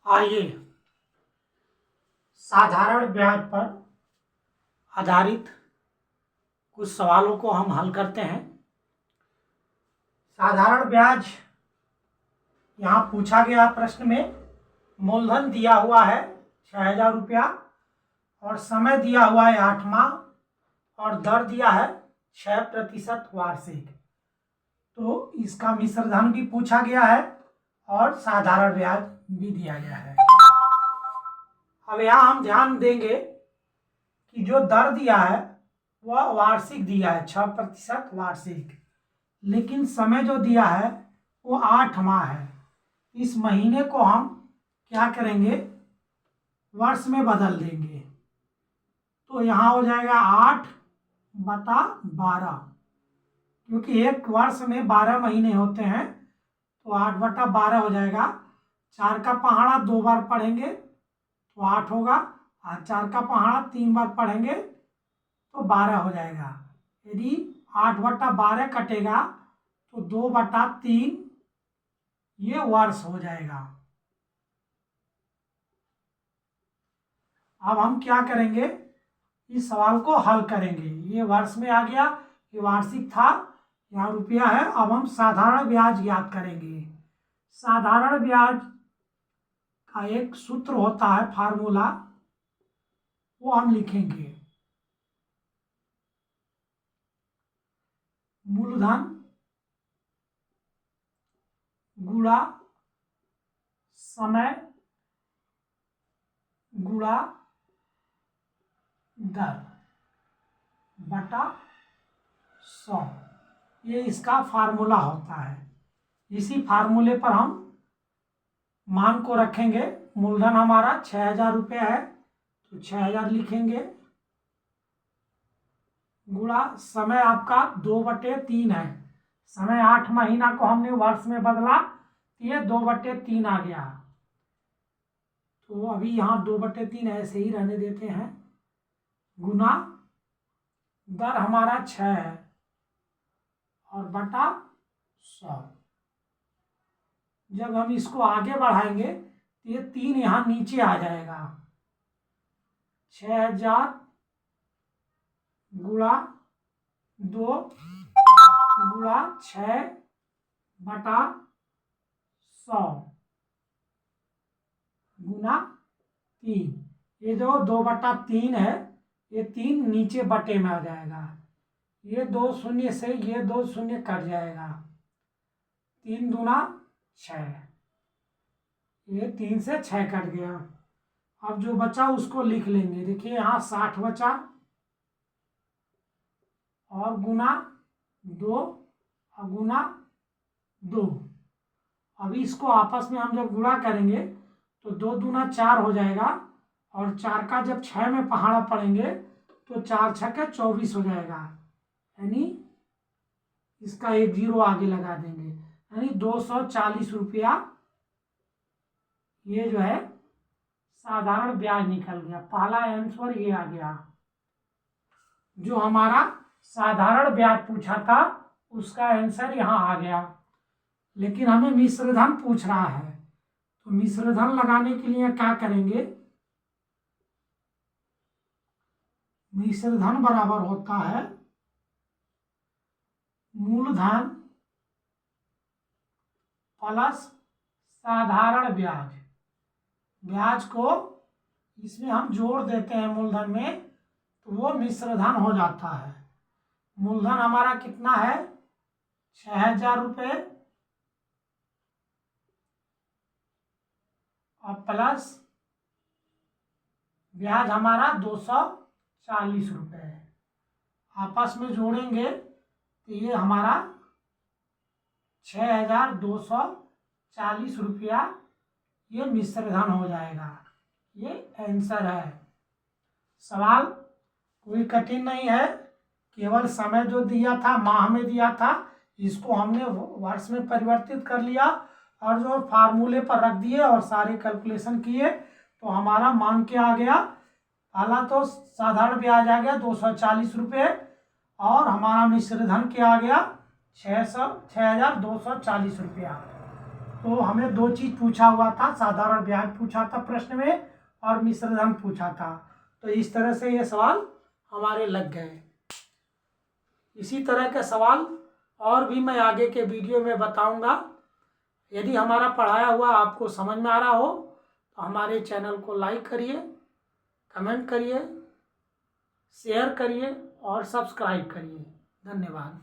आइए साधारण ब्याज पर आधारित कुछ सवालों को हम हल करते हैं। साधारण ब्याज यहाँ पूछा गया प्रश्न में मूलधन दिया हुआ है 6,000 रुपया और समय दिया हुआ है 8 माह और दर दिया है 6% वार्षिक। तो इसका मिश्र धन भी पूछा गया है और साधारण ब्याज भी दिया गया है। अब यहाँ हम ध्यान देंगे कि जो दर दिया है वह वार्षिक दिया है 6% वार्षिक, लेकिन समय जो दिया है वो 8 माह है। इस महीने को हम क्या करेंगे, वर्ष में बदल देंगे। तो यहाँ हो जाएगा 8/12, क्योंकि एक वर्ष में 12 महीने होते हैं तो 8/12 हो जाएगा। 4 का पहाड़ा 2 बार पढ़ेंगे तो 8 होगा और 4 का पहाड़ा 3 बार पढ़ेंगे तो 12 हो जाएगा। यदि 8/12 कटेगा तो 2/3 ये वर्ष हो जाएगा। अब हम क्या करेंगे, इस सवाल को हल करेंगे। ये वर्ष में आ गया, ये वार्षिक था, यहाँ रुपया है। अब हम साधारण ब्याज याद करेंगे। साधारण ब्याज का एक सूत्र होता है, फार्मूला, वो हम लिखेंगे। मूलधन गुणा समय गुणा दर बटा 100, ये इसका फार्मूला होता है। इसी फार्मूले पर हम मान को रखेंगे। मूलधन हमारा 6,000 रुपया है तो 6,000 लिखेंगे, गुणा समय आपका 2/3 है। समय 8 महीना को हमने वर्ष में बदला तो ये 2/3 आ गया। तो अभी यहाँ 2/3 ऐसे ही रहने देते हैं, गुना दर हमारा 6 है और बटा 100। जब हम इसको आगे बढ़ाएंगे तो ये 3 यहाँ नीचे आ जाएगा। 6,000 गुणा 2 गुणा 6/100 गुना 3। ये जो 2/3 है, ये 3 नीचे बटे में आ जाएगा। ये 2 शून्य से ये 2 शून्य कट जाएगा। 3 दूना 6, ये 3 से 6 कट गया। अब जो बचा उसको लिख लेंगे। देखिए यहाँ 60 बचा और गुना 2 और गुना 2। अभी इसको आपस में हम जब गुणा करेंगे तो 2 दूना 4 हो जाएगा और 4 का जब 6 में पहाड़ा पड़ेंगे तो 4 छक्के 24 हो जाएगा। यानी इसका एक 0 आगे लगा देंगे, यानी 240 रुपया ये जो है साधारण ब्याज निकल गया। पहला आंसर ये आ गया। जो हमारा साधारण ब्याज पूछा था उसका आंसर यहाँ आ गया, लेकिन हमें मिश्र धन पूछ रहा है। तो मिश्र धन लगाने के लिए क्या करेंगे, मिश्र धन बराबर होता है मूलधन प्लस साधारण ब्याज। ब्याज को इसमें हम जोड़ देते हैं मूलधन में तो वो मिश्र धन हो जाता है। मूलधन हमारा कितना है, 6,000 रुपये और प्लस ब्याज हमारा 240 रुपये। आपस में जोड़ेंगे तो ये हमारा 6,240 रुपया ये मिश्र धन हो जाएगा। ये आंसर है। सवाल कोई कठिन नहीं है, केवल समय जो दिया था माह में दिया था, इसको हमने वर्ष में परिवर्तित कर लिया और जो फार्मूले पर रख दिए और सारे कैलकुलेशन किए तो हमारा मान क्या आ गया। पहला तो साधारण ब्याज आ गया 240 रुपये और हमारा मिश्र धन क्या आ गया 6,240 रुपया। तो हमें दो चीज़ पूछा हुआ था, साधारण ब्याज पूछा था प्रश्न में और मिश्रधन पूछा था। तो इस तरह से ये सवाल हमारे लग गए। इसी तरह के सवाल और भी मैं आगे के वीडियो में बताऊंगा। यदि हमारा पढ़ाया हुआ आपको समझ में आ रहा हो तो हमारे चैनल को लाइक करिए, कमेंट करिए, शेयर करिए और सब्सक्राइब करिए। धन्यवाद।